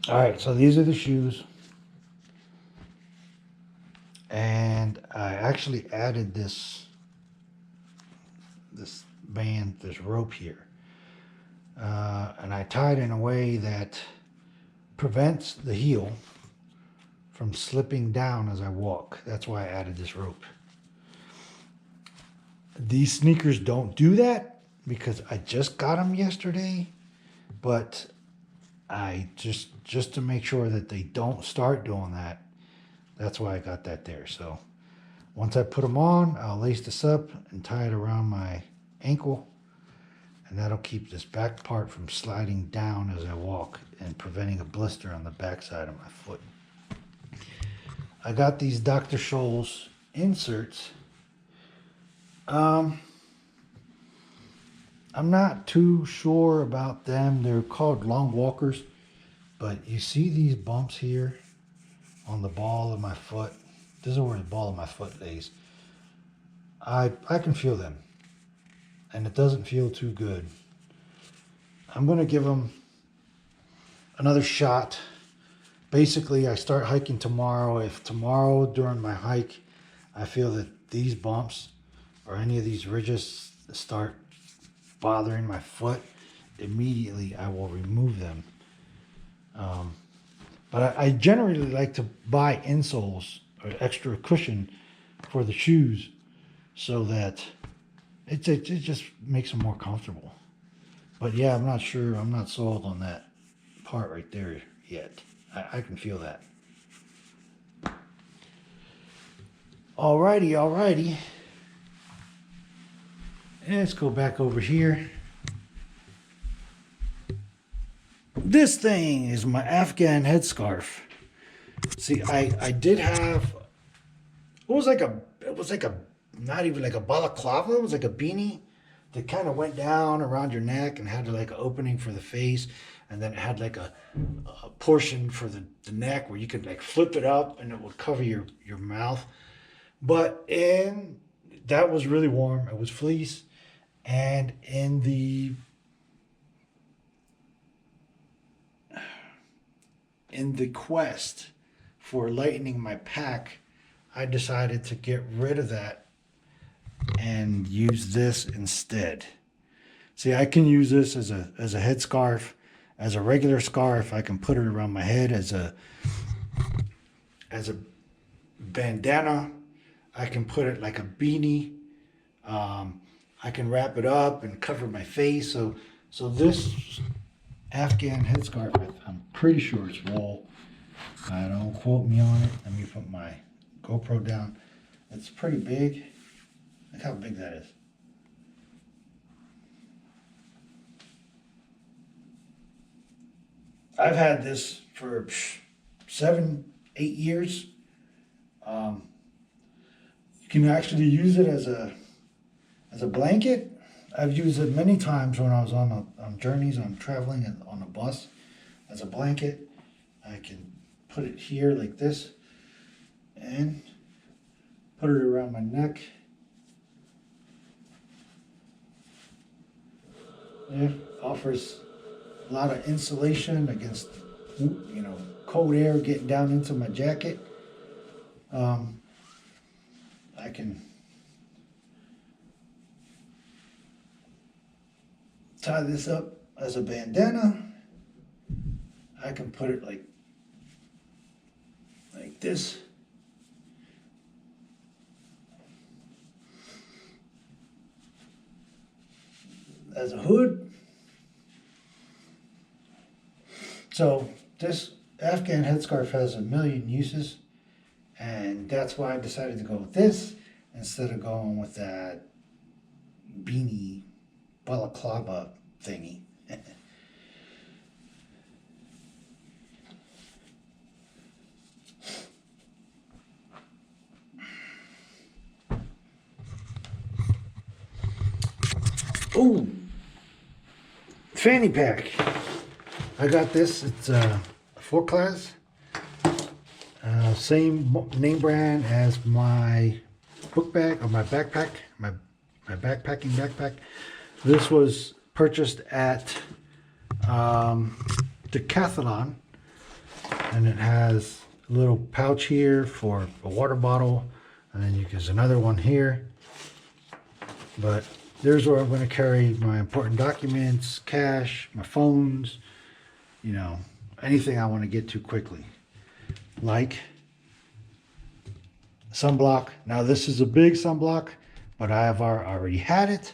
All right, so these are the shoes. And I actually added this band, this rope here. And I tied in a way that prevents the heel from slipping down as I walk. That's why I added this rope. These sneakers don't do that because I just got them yesterday, but I just to make sure that they don't start doing that, that's why I got that there. So once I put them on, I'll lace this up and tie it around my ankle, and that'll keep this back part from sliding down as I walk and preventing a blister on the back side of my foot. I got these Dr. Scholl's inserts. I'm not too sure about them. They're called long walkers, but you see these bumps here on the ball of my foot. This is where the ball of my foot lays. I can feel them, and it doesn't feel too good. I'm going to give them another shot. Basically, I start hiking tomorrow. If tomorrow during my hike I feel that these bumps or any of these ridges start bothering my foot, immediately I will remove them. But I generally like to buy insoles or extra cushion for the shoes so that it just makes them more comfortable. But yeah, I'm not sure. I'm not sold on that part right there yet. I can feel that. Alrighty. Let's go back over here. This thing is my Afghan headscarf. See, I did have, it was like a not even like a balaclava, it was like a beanie that kind of went down around your neck and had like an opening for the face, and then it had like a portion for the neck where you could like flip it up and it would cover your mouth. But that was really warm. It was fleece, and in the quest for lightening my pack, I decided to get rid of that and use this instead. See, I can use this as a headscarf, as a regular scarf. I can put it around my head as a bandana. I can put it like a beanie. I can wrap it up and cover my face. So this Afghan headscarf, I'm pretty sure it's wool. Don't quote me on it. Let me put my GoPro down. It's pretty big. Look how big that is. I've had this for 7-8 years. You can actually use it as a blanket. I've used it many times when I was on journeys, on traveling and on a bus as a blanket. I can put it here like this and put it around my neck. It offers a lot of insulation against, cold air getting down into my jacket. I can tie this up as a bandana. I can put it like this. As a hood. So this Afghan headscarf has a million uses, and that's why I decided to go with this instead of going with that beanie balaclava thingy. Ooh, fanny pack. I got this. It's a 4-class. Same name brand as my book bag or my backpack, my backpacking backpack. This was purchased at Decathlon. And it has a little pouch here for a water bottle, and then there's another one here. But there's where I'm going to carry my important documents, cash, my phones, you know, anything I want to get to quickly. Like sunblock. Now this is a big sunblock, but I have already had it,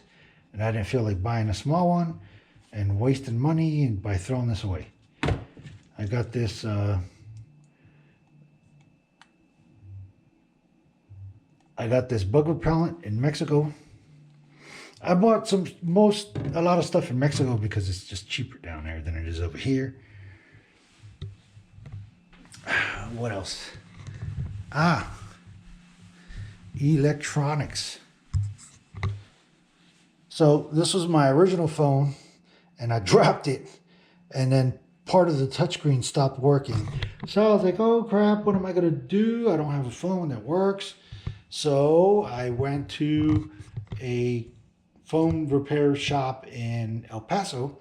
and I didn't feel like buying a small one and wasting money and by throwing this away. I got this bug repellent in Mexico. I bought a lot of stuff in Mexico because it's just cheaper down there than it is over here. What else? Electronics. So this was my original phone, and I dropped it, and then part of the touchscreen stopped working. So I was like, oh crap, what am I gonna do? I don't have a phone that works. So I went to a phone repair shop in El Paso,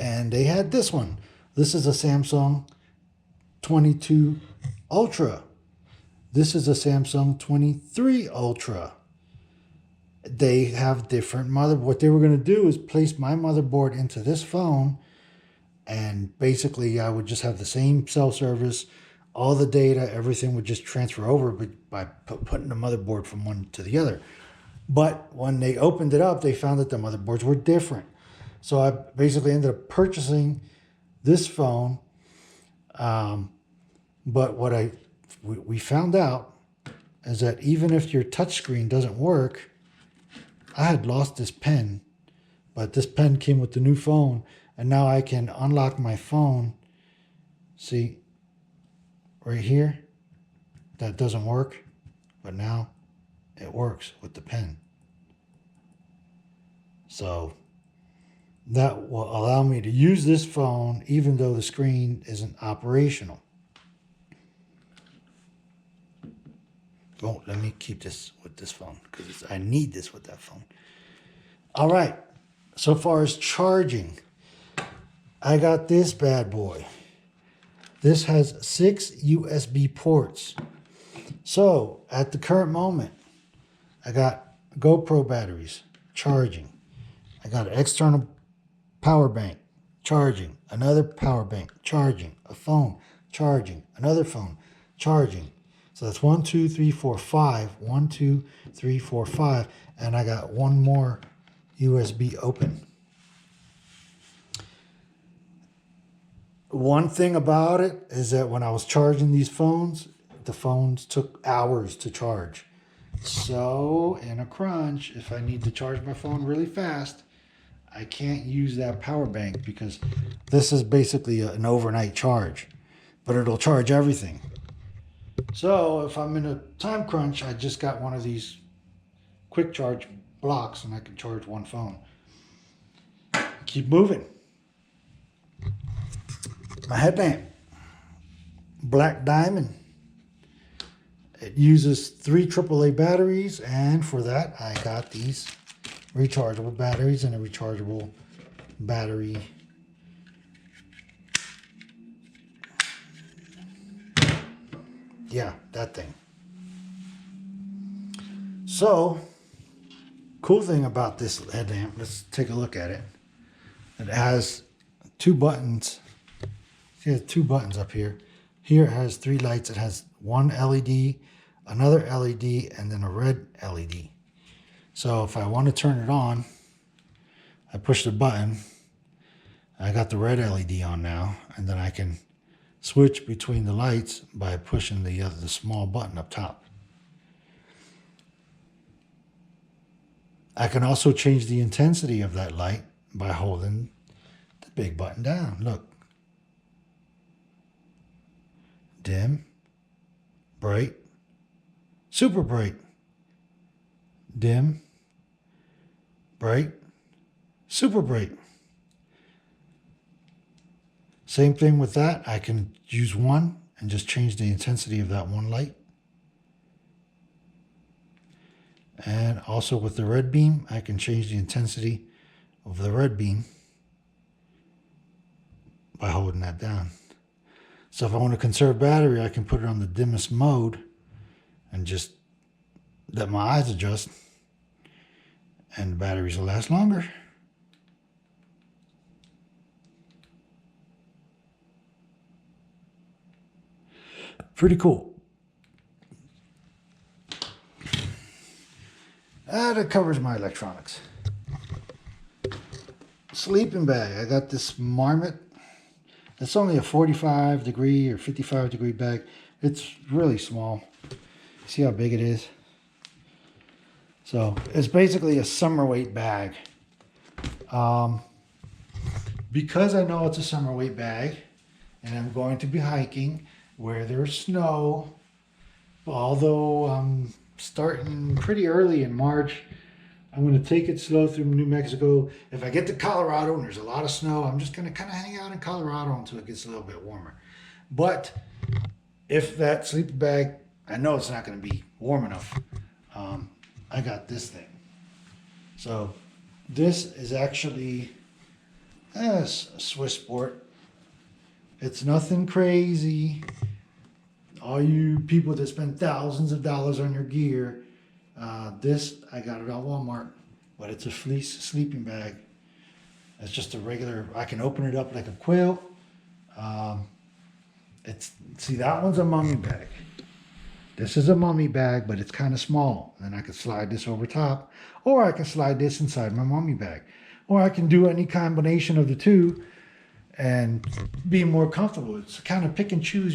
and they had this one. This is a Samsung 22 Ultra. This is a Samsung 23 Ultra. They have different motherboard. What they were going to do is place my motherboard into this phone, and basically I would just have the same cell service, all the data, everything would just transfer over by putting the motherboard from one to the other. But when they opened it up, they found that the motherboards were different. So I basically ended up purchasing this phone. But what we found out is that even if your touchscreen doesn't work, I had lost this pen, but this pen came with the new phone, and now I can unlock my phone. See, right here, that doesn't work, but now it works with the pen. So that will allow me to use this phone even though the screen isn't operational. Oh, let me keep this with this phone because I need this with that phone. All right, so far as charging, I got this bad boy. This has 6 USB ports. So at the current moment, I got GoPro batteries charging. I got an external power bank charging, another power bank charging, a phone charging, another phone charging. So that's 1, 2, 3, 4, 5. 1, 2, 3, 4, 5. And I got one more USB open. One thing about it is that when I was charging these phones, the phones took hours to charge. So in a crunch, if I need to charge my phone really fast, I can't use that power bank because this is basically an overnight charge, but it'll charge everything. So if I'm in a time crunch, I just got one of these quick charge blocks and I can charge one phone. Keep moving. My headlamp, Black Diamond. It uses 3 AAA batteries, and for that I got these rechargeable batteries and a rechargeable battery. Yeah, that thing. So, cool thing about this headlamp, let's take a look at it. It has 2 buttons. See, it has 2 buttons up here. Here it has 3 lights. It has one LED, another LED, and then a red LED. So if I want to turn it on, I push the button. I got the red LED on now, and then I can switch between the lights by pushing the small button up top. I can also change the intensity of that light by holding the big button down. Look. Dim, bright, super bright. Dim, bright, super bright. Same thing with that. I can use one and just change the intensity of that one light. And also with the red beam, I can change the intensity of the red beam by holding that down. So if I want to conserve battery, I can put it on the dimmest mode and just let my eyes adjust, and the batteries will last longer. Pretty cool. That covers my electronics. Sleeping bag. I got this Marmot. It's only a 45 degree or 55 degree bag. It's really small. See how big it is? So it's basically a summer weight bag. Because I know it's a summer weight bag and I'm going to be hiking where there's snow, although I'm starting pretty early in March, I'm going to take it slow through New Mexico. If I get to Colorado and there's a lot of snow, I'm just going to kind of hang out in Colorado until it gets a little bit warmer. But if that sleeping bag, I know it's not going to be warm enough. I got this thing. So this is actually a Swiss Sport. It's nothing crazy. All you people that spend thousands of dollars on your gear, this, I got it at Walmart, but it's a fleece sleeping bag. It's just a regular, I can open it up like a quilt. See, that one's a mummy bag. This is a mummy bag, but it's kind of small. And I can slide this over top, or I can slide this inside my mummy bag. Or I can do any combination of the two and be more comfortable. It's kind of pick and choose your